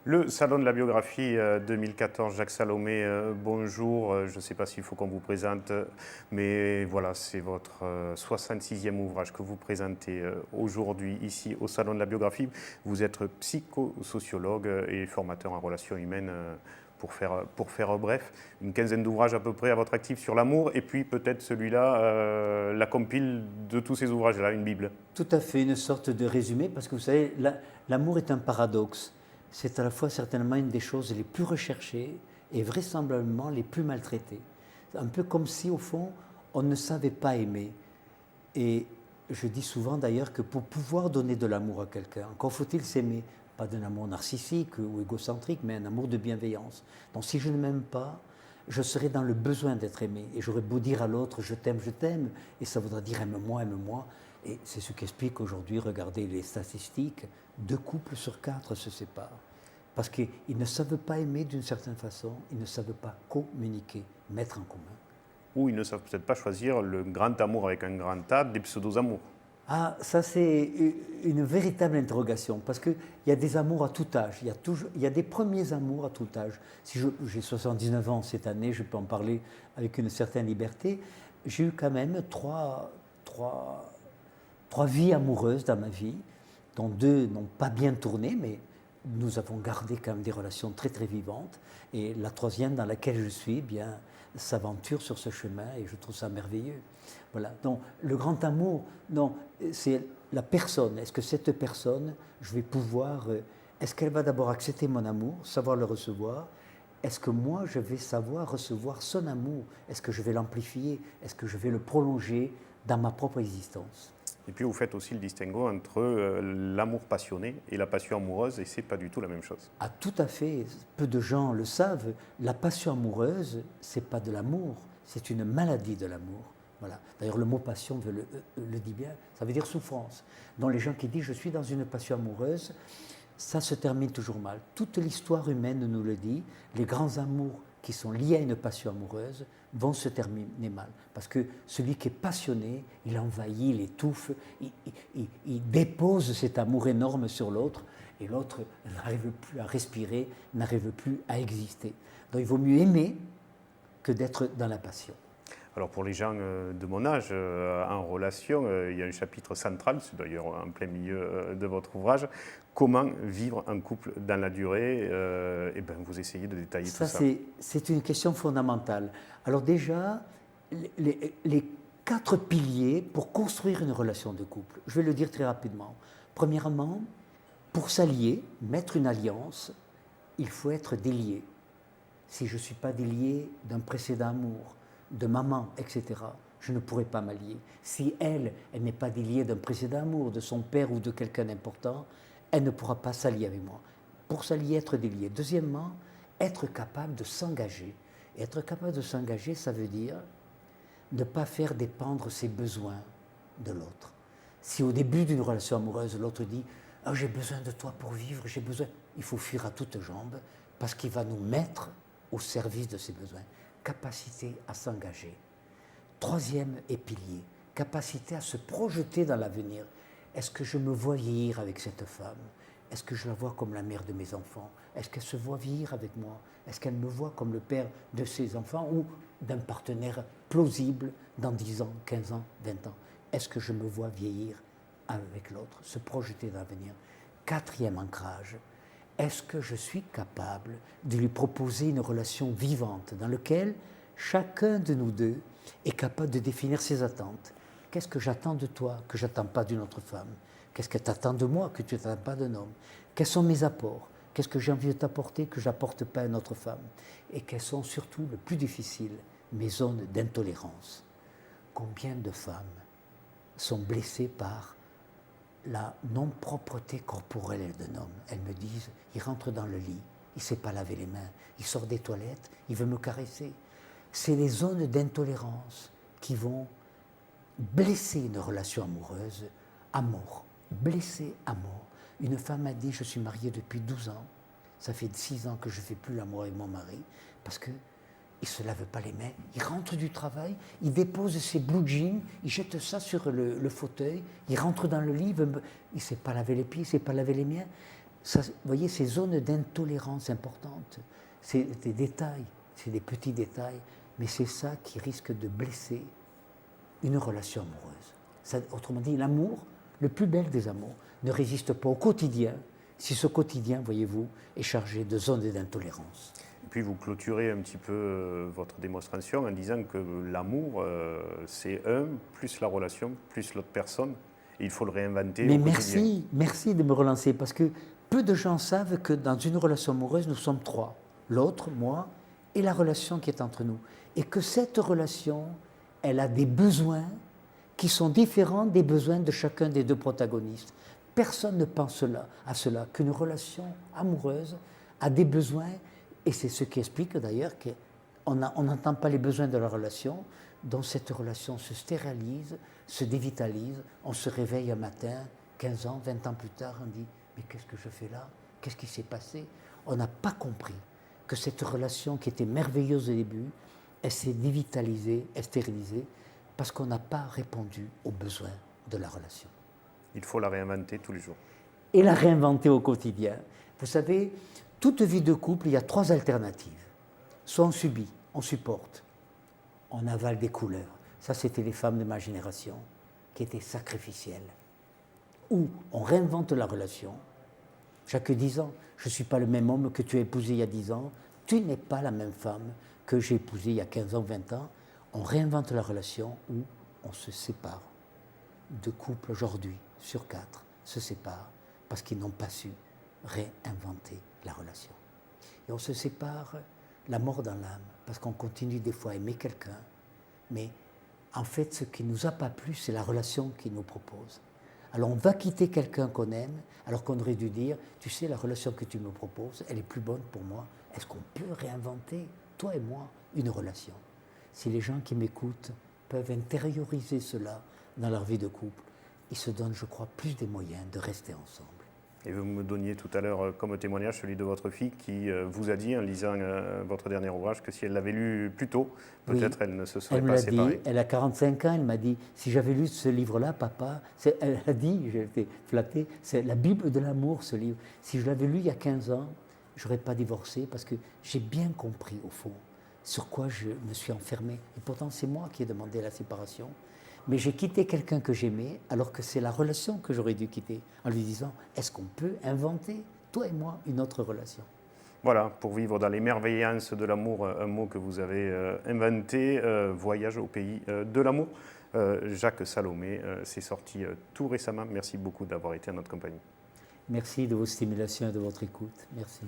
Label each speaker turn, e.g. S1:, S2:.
S1: Le Salon de la biographie 2014, Jacques Salomé, bonjour. Je ne sais pas s'il faut qu'on vous présente, mais voilà, c'est votre 66e ouvrage que vous présentez aujourd'hui ici au Salon de la biographie. Vous êtes psychosociologue et formateur en relations humaines. Pour faire bref, une quinzaine d'ouvrages à peu près à votre actif sur l'amour, et puis peut-être celui-là, la compile de tous ces ouvrages-là, une Bible.
S2: Tout à fait, une sorte de résumé, parce que vous savez, l'amour est un paradoxe. C'est à la fois certainement une des choses les plus recherchées et vraisemblablement les plus maltraitées. Un peu comme si, au fond, on ne savait pas aimer. Et je dis souvent d'ailleurs que pour pouvoir donner de l'amour à quelqu'un, encore faut-il s'aimer. Pas d'un amour narcissique ou égocentrique, mais un amour de bienveillance. Donc si je ne m'aime pas, je serai dans le besoin d'être aimé. Et j'aurais beau dire à l'autre je t'aime, et ça voudra dire aime-moi, aime-moi. Et c'est ce qu'explique aujourd'hui, regardez les statistiques, 2 couples sur 4 se séparent. Parce qu'ils ne savent pas aimer d'une certaine façon, ils ne savent pas communiquer, mettre en commun.
S1: Ou ils ne savent peut-être pas choisir le grand amour avec un grand A des pseudo-amours.
S2: Ah, ça c'est une véritable interrogation, parce qu'il y a des amours à tout âge, il y a des premiers amours à tout âge. Si j'ai 79 ans cette année, je peux en parler avec une certaine liberté. J'ai eu quand même trois vies amoureuses dans ma vie, dont 2 n'ont pas bien tourné, mais nous avons gardé quand même des relations très très vivantes. Et la 3e dans laquelle je suis, eh bien, s'aventure sur ce chemin et je trouve ça merveilleux. Voilà. Donc le grand amour, non, c'est la personne. Est-ce que cette personne, je vais pouvoir, est-ce qu'elle va d'abord accepter mon amour, savoir le recevoir? Est-ce que moi, je vais savoir recevoir son amour? Est-ce que je vais l'amplifier? Est-ce que je vais le prolonger dans ma propre existence?
S1: Et puis vous faites aussi le distinguo entre l'amour passionné et la passion amoureuse, et c'est pas du tout la même chose.
S2: Ah, tout à fait. Peu de gens le savent. La passion amoureuse, c'est pas de l'amour, c'est une maladie de l'amour. Voilà. D'ailleurs, le mot passion le dit bien. Ça veut dire souffrance. Donc les gens qui disent je suis dans une passion amoureuse, ça se termine toujours mal. Toute l'histoire humaine nous le dit. Les grands amours qui sont liés à une passion amoureuse vont se terminer mal. Parce que celui qui est passionné, il envahit, il étouffe, il dépose cet amour énorme sur l'autre, et l'autre n'arrive plus à respirer, n'arrive plus à exister. Donc il vaut mieux aimer que d'être dans la passion.
S1: Alors pour les gens de mon âge en relation, il y a un chapitre central, c'est d'ailleurs en plein milieu de votre ouvrage, comment vivre un couple dans la durée, et ben vous essayez de détailler tout ça.
S2: C'est une question fondamentale. Alors déjà, les 4 piliers pour construire une relation de couple, je vais le dire très rapidement. Premièrement, pour s'allier, mettre une alliance, il faut être délié. Si je ne suis pas délié d'un précédent amour, de maman, etc., je ne pourrai pas m'allier. Si elle n'est pas déliée d'un précédent amour, de son père ou de quelqu'un d'important, elle ne pourra pas s'allier avec moi. Pour s'allier, être délié. Deuxièmement, être capable de s'engager. Et être capable de s'engager, ça veut dire ne pas faire dépendre ses besoins de l'autre. Si au début d'une relation amoureuse, l'autre dit « Ah, j'ai besoin de toi pour vivre, j'ai besoin… » Il faut fuir à toutes jambes parce qu'il va nous mettre au service de ses besoins. Capacité à s'engager. 3e pilier, capacité à se projeter dans l'avenir. Est-ce que je me vois vieillir avec cette femme? Est-ce que je la vois comme la mère de mes enfants? Est-ce qu'elle se voit vieillir avec moi? Est-ce qu'elle me voit comme le père de ses enfants ou d'un partenaire plausible dans 10 ans, 15 ans, 20 ans? Est-ce que je me vois vieillir avec l'autre? Se projeter dans l'avenir. 4e ancrage. Est-ce que je suis capable de lui proposer une relation vivante dans laquelle chacun de nous deux est capable de définir ses attentes? Qu'est-ce que j'attends de toi que je n'attends pas d'une autre femme? Qu'est-ce que tu attends de moi que tu n'attends pas d'un homme? Quels sont mes apports? Qu'est-ce que j'ai envie de t'apporter que je n'apporte pas à une autre femme? Et quelles sont surtout, le plus difficile, mes zones d'intolérance? Combien de femmes sont blessées par la non-propreté corporelle d'un homme? Elles me disent, il rentre dans le lit, il ne sait pas laver les mains, il sort des toilettes, il veut me caresser. C'est les zones d'intolérance qui vont blesser une relation amoureuse à mort. Blesser à mort. Une femme m'a dit, je suis mariée depuis 12 ans, ça fait 6 ans que je ne fais plus l'amour avec mon mari, parce qu'il ne se lave pas les mains, il rentre du travail, il dépose ses blue jeans, il jette ça sur le fauteuil, il rentre dans le lit, il ne sait pas laver les pieds, il ne sait pas laver les miens. Ça, vous voyez, ces zones d'intolérance importantes, c'est des détails, c'est des petits détails, mais c'est ça qui risque de blesser une relation amoureuse. Ça, autrement dit, l'amour, le plus bel des amours, ne résiste pas au quotidien, si ce quotidien, voyez-vous, est chargé de zones d'intolérance.
S1: Et puis vous clôturez un petit peu votre démonstration en disant que l'amour, c'est un, plus la relation, plus l'autre personne. Et il faut le réinventer
S2: Mais
S1: au quotidien.
S2: merci de me relancer, parce que peu de gens savent que dans une relation amoureuse, nous sommes trois. L'autre, moi, et la relation qui est entre nous. Et que cette relation, elle a des besoins qui sont différents des besoins de chacun des deux protagonistes. Personne ne pense à cela, qu'une relation amoureuse a des besoins, et c'est ce qui explique d'ailleurs qu'on n'entend pas les besoins de la relation, dont cette relation se stérilise, se dévitalise, on se réveille un matin, 15 ans, 20 ans plus tard, on dit « mais qu'est-ce que je fais là? Qu'est-ce qui s'est passé ?» On n'a pas compris que cette relation qui était merveilleuse au début, elle s'est dévitalisée, elle stérilisée, parce qu'on n'a pas répondu aux besoins de la relation.
S1: Il faut la réinventer tous les jours.
S2: Et la réinventer au quotidien. Vous savez, toute vie de couple, il y a trois alternatives. Soit on subit, on supporte, on avale des couleurs. Ça, c'était les femmes de ma génération, qui étaient sacrificielles. Ou on réinvente la relation. Chaque 10 ans, je ne suis pas le même homme que tu as épousé il y a 10 ans, tu n'es pas la même femme que j'ai épousée il y a 15 ans, 20 ans. On réinvente la relation ou on se sépare. Deux couples aujourd'hui sur 4 se séparent parce qu'ils n'ont pas su réinventer la relation. Et on se sépare la mort dans l'âme parce qu'on continue des fois à aimer quelqu'un, mais en fait ce qui ne nous a pas plu, c'est la relation qu'il nous propose. Alors on va quitter quelqu'un qu'on aime, alors qu'on aurait dû dire, tu sais, la relation que tu me proposes, elle est plus bonne pour moi. Est-ce qu'on peut réinventer, toi et moi, une relation? Si les gens qui m'écoutent peuvent intérioriser cela dans leur vie de couple, ils se donnent, je crois, plus des moyens de rester ensemble.
S1: Et vous me donniez tout à l'heure comme témoignage celui de votre fille qui vous a dit en lisant votre dernier ouvrage que si elle l'avait lu plus tôt, peut-être elle ne se serait pas séparée.
S2: Elle a 45 ans, elle m'a dit, si j'avais lu ce livre-là, papa, elle a dit, j'ai été flatté, c'est la Bible de l'amour, ce livre. Si je l'avais lu il y a 15 ans, je n'aurais pas divorcé parce que j'ai bien compris, au fond, sur quoi je me suis enfermé. Et pourtant, c'est moi qui ai demandé la séparation. Mais j'ai quitté quelqu'un que j'aimais, alors que c'est la relation que j'aurais dû quitter, en lui disant, est-ce qu'on peut inventer, toi et moi, une autre relation?
S1: Voilà, pour vivre dans les merveillances de l'amour, un mot que vous avez inventé, Voyage au pays de l'amour. Jacques Salomé, c'est sorti tout récemment. Merci beaucoup d'avoir été à notre compagnie.
S2: Merci de vos stimulations et de votre écoute. Merci.